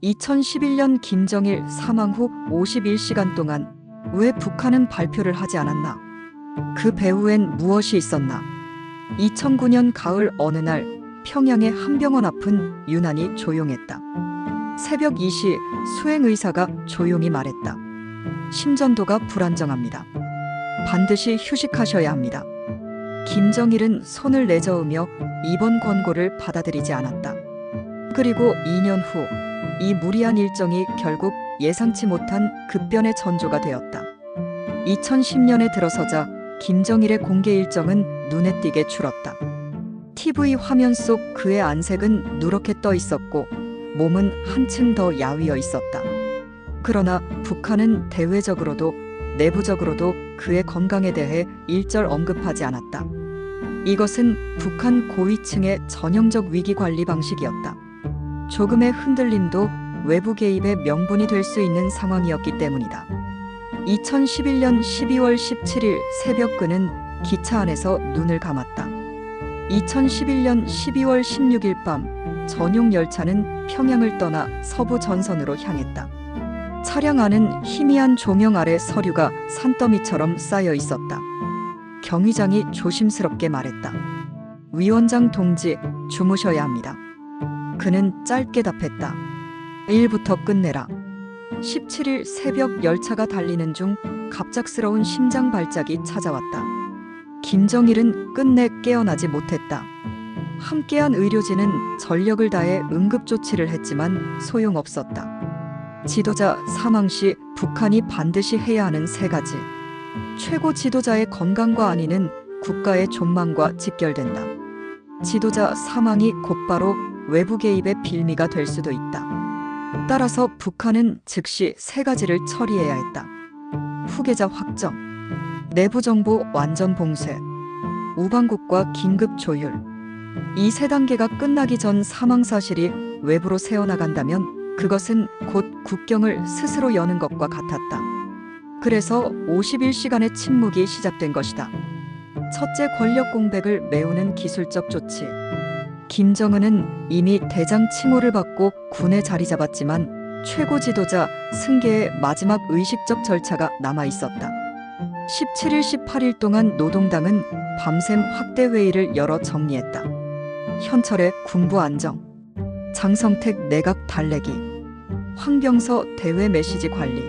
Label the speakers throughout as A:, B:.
A: 2011년 김정일 사망 후 51시간 동안 왜 북한은 발표를 하지 않았나? 그 배후엔 무엇이 있었나? 2009년 가을 어느 날 평양의 한 병원 앞은 유난히 조용했다. 새벽 2시 수행의사가 조용히 말했다. 심전도가 불안정합니다. 반드시 휴식하셔야 합니다. 김정일은 손을 내저으며 입원 권고를 받아들이지 않았다. 그리고 2년 후 이 무리한 일정이 결국 예상치 못한 급변의 전조가 되었다. 2010년에 들어서자 김정일의 공개 일정은 눈에 띄게 줄었다. TV 화면 속 그의 안색은 누렇게 떠 있었고 몸은 한층 더 야위어 있었다. 그러나 북한은 대외적으로도 내부적으로도 그의 건강에 대해 일절 언급하지 않았다. 이것은 북한 고위층의 전형적 위기 관리 방식이었다. 조금의 흔들림도 외부 개입의 명분이 될 수 있는 상황이었기 때문이다. 2011년 12월 17일 새벽 그는 기차 안에서 눈을 감았다. 2011년 12월 16일 밤 전용 열차는 평양을 떠나 서부 전선으로 향했다. 차량 안은 희미한 조명 아래 서류가 산더미처럼 쌓여 있었다. 경위장이 조심스럽게 말했다. 위원장 동지, 주무셔야 합니다. 그는 짧게 답했다. 일부터 끝내라. 17일 새벽 열차가 달리는 중 갑작스러운 심장 발작이 찾아왔다. 김정일은 끝내 깨어나지 못했다. 함께한 의료진은 전력을 다해 응급조치를 했지만 소용없었다. 지도자 사망 시 북한이 반드시 해야 하는 세 가지. 최고 지도자의 건강과 안위는 국가의 존망과 직결된다. 지도자 사망이 곧바로 외부 개입의 빌미가 될 수도 있다. 따라서 북한은 즉시 세 가지를 처리해야 했다. 후계자 확정, 내부 정보 완전 봉쇄, 우방국과 긴급 조율. 이 세 단계가 끝나기 전 사망 사실이 외부로 새어나간다면 그것은 곧 국경을 스스로 여는 것과 같았다. 그래서 51시간의 침묵이 시작된 것이다. 첫째, 권력 공백을 메우는 기술적 조치. 김정은은 이미 대장 칭호를 받고 군에 자리 잡았지만 최고 지도자 승계의 마지막 의식적 절차가 남아 있었다. 17일, 18일 동안 노동당은 밤샘 확대 회의를 열어 정리했다. 현철의 군부 안정, 장성택 내각 달래기, 황병서 대외 메시지 관리,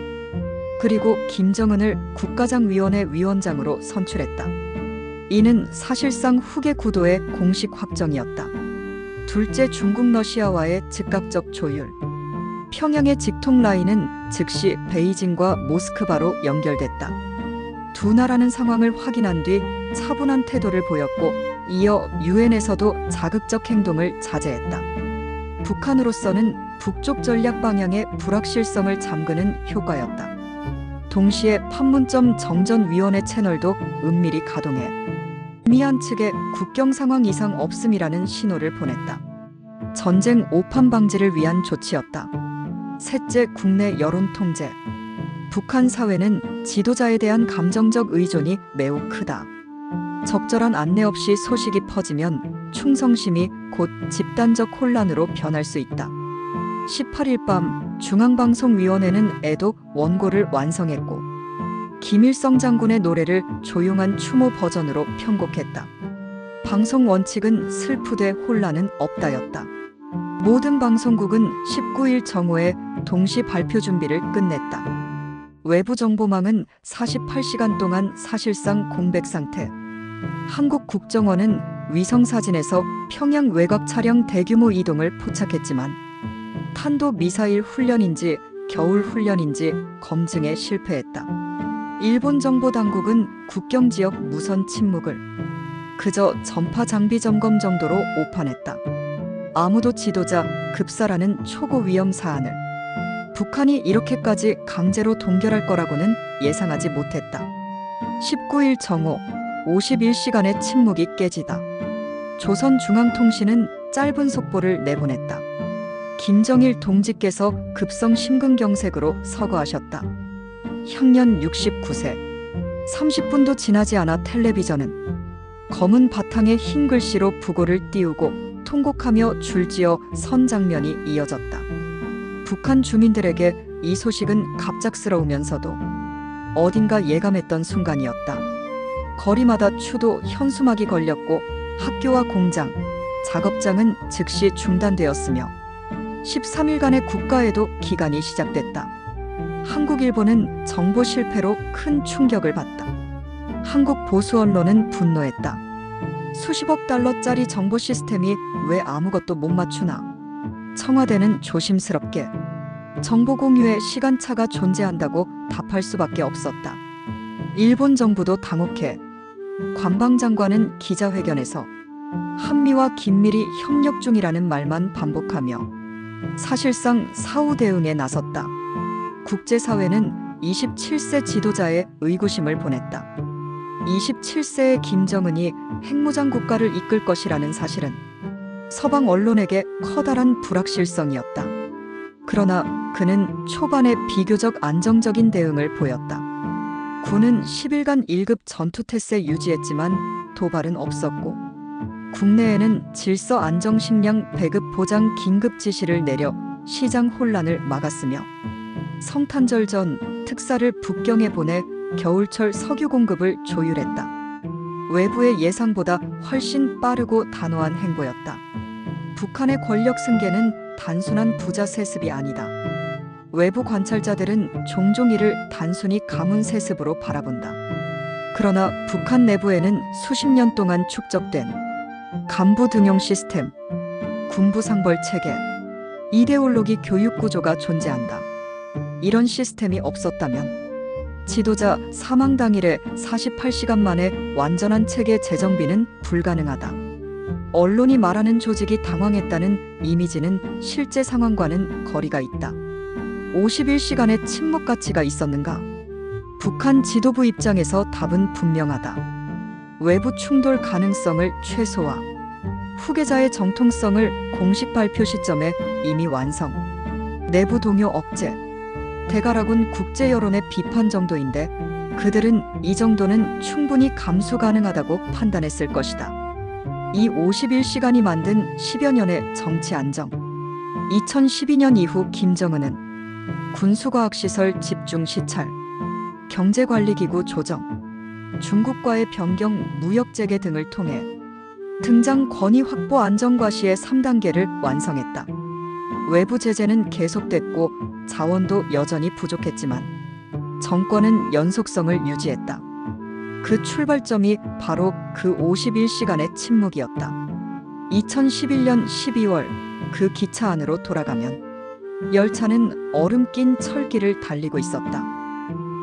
A: 그리고 김정은을 국가장위원회 위원장으로 선출했다. 이는 사실상 후계 구도의 공식 확정이었다. 둘째, 중국 러시아와의 즉각적 조율. 평양의 직통 라인은 즉시 베이징과 모스크바로 연결됐다. 두 나라는 상황을 확인한 뒤 차분한 태도를 보였고 이어 유엔에서도 자극적 행동을 자제했다. 북한으로서는 북쪽 전략 방향의 불확실성을 잠그는 효과였다. 동시에 판문점 정전위원회 채널도 은밀히 가동해 미얀 측에 국경 상황 이상 없음이라는 신호를 보냈다. 전쟁 오판 방지를 위한 조치였다. 셋째, 국내 여론 통제. 북한 사회는 지도자에 대한 감정적 의존이 매우 크다. 적절한 안내 없이 소식이 퍼지면 충성심이 곧 집단적 혼란으로 변할 수 있다. 18일 밤 중앙방송위원회는 애독 원고를 완성했고 김일성 장군의 노래를 조용한 추모 버전으로 편곡했다. 방송 원칙은 슬프되 혼란은 없다였다. 모든 방송국은 19일 정오에 동시 발표 준비를 끝냈다. 외부 정보망은 48시간 동안 사실상 공백 상태. 한국 국정원은 위성사진에서 평양 외곽 차량 대규모 이동을 포착했지만 탄도 미사일 훈련인지 겨울 훈련인지 검증에 실패했다. 일본 정보당국은 국경지역 무선 침묵을 그저 전파 장비 점검 정도로 오판했다. 아무도 지도자 급사라는 초고 위험 사안을 북한이 이렇게까지 강제로 동결할 거라고는 예상하지 못했다. 19일 정오 51시간의 침묵이 깨지다. 조선중앙통신은 짧은 속보를 내보냈다. 김정일 동지께서 급성 심근경색으로 서거하셨다. 향년 69세. 30분도 지나지 않아 텔레비전은 검은 바탕에 흰 글씨로 부고를 띄우고 통곡하며 줄지어 선 장면이 이어졌다. 북한 주민들에게 이 소식은 갑작스러우면서도 어딘가 예감했던 순간이었다. 거리마다 추도 현수막이 걸렸고 학교와 공장, 작업장은 즉시 중단되었으며 13일간의 국가에도 기간이 시작됐다. 한국 일본은 정보 실패로 큰 충격을 받다. 한국 보수 언론은 분노했다. 수십억 달러짜리 정보 시스템이 왜 아무것도 못 맞추나? 청와대는 조심스럽게 정보 공유에 시간차가 존재한다고 답할 수밖에 없었다. 일본 정부도 당혹해 관방장관은 기자회견에서 한미와 긴밀히 협력 중이라는 말만 반복하며 사실상 사후 대응에 나섰다. 국제사회는 27세 지도자의 의구심을 보냈다. 27세의 김정은이 핵무장 국가를 이끌 것이라는 사실은 서방 언론에게 커다란 불확실성이었다. 그러나 그는 초반에 비교적 안정적인 대응을 보였다. 군은 10일간 1급 전투태세 유지했지만 도발은 없었고 국내에는 질서 안정식량 배급 보장 긴급 지시를 내려 시장 혼란을 막았으며 성탄절 전 특사를 북경에 보내 겨울철 석유 공급을 조율했다. 외부의 예상보다 훨씬 빠르고 단호한 행보였다. 북한의 권력 승계는 단순한 부자 세습이 아니다. 외부 관찰자들은 종종 이를 단순히 가문 세습으로 바라본다. 그러나 북한 내부에는 수십 년 동안 축적된 간부 등용 시스템, 군부 상벌 체계, 이데올로기 교육 구조가 존재한다. 이런 시스템이 없었다면 지도자 사망 당일에 48시간 만에 완전한 체계 재정비는 불가능하다. 언론이 말하는 조직이 당황했다는 이미지는 실제 상황과는 거리가 있다. 51시간의 침묵 가치가 있었는가? 북한 지도부 입장에서 답은 분명하다. 외부 충돌 가능성을 최소화. 후계자의 정통성을 공식 발표 시점에 이미 완성. 내부 동요 억제. 대가락은 국제 여론의 비판 정도인데 그들은 이 정도는 충분히 감수 가능하다고 판단했을 것이다. 이 51시간이 만든 10여 년의 정치 안정. 2012년 이후 김정은은 군수과학시설 집중 시찰, 경제관리기구 조정, 중국과의 변경 무역재개 등을 통해 등장 권위 확보 안정과시의 3단계를 완성했다. 외부 제재는 계속됐고 자원도 여전히 부족했지만 정권은 연속성을 유지했다. 그 출발점이 바로 그 51시간의 침묵이었다. 2011년 12월 그 기차 안으로 돌아가면 열차는 얼음 낀 철길을 달리고 있었다.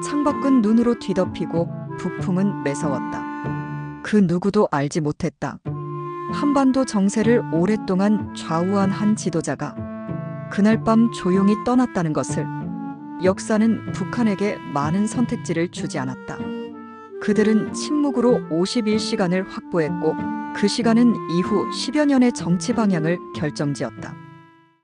A: 창밖은 눈으로 뒤덮이고 부풍은 매서웠다. 그 누구도 알지 못했다. 한반도 정세를 오랫동안 좌우한 한 지도자가 그날 밤 조용히 떠났다는 것을. 역사는 북한에게 많은 선택지를 주지 않았다. 그들은 침묵으로 51시간을 확보했고 그 시간은 이후 10여 년의 정치 방향을 결정지었다.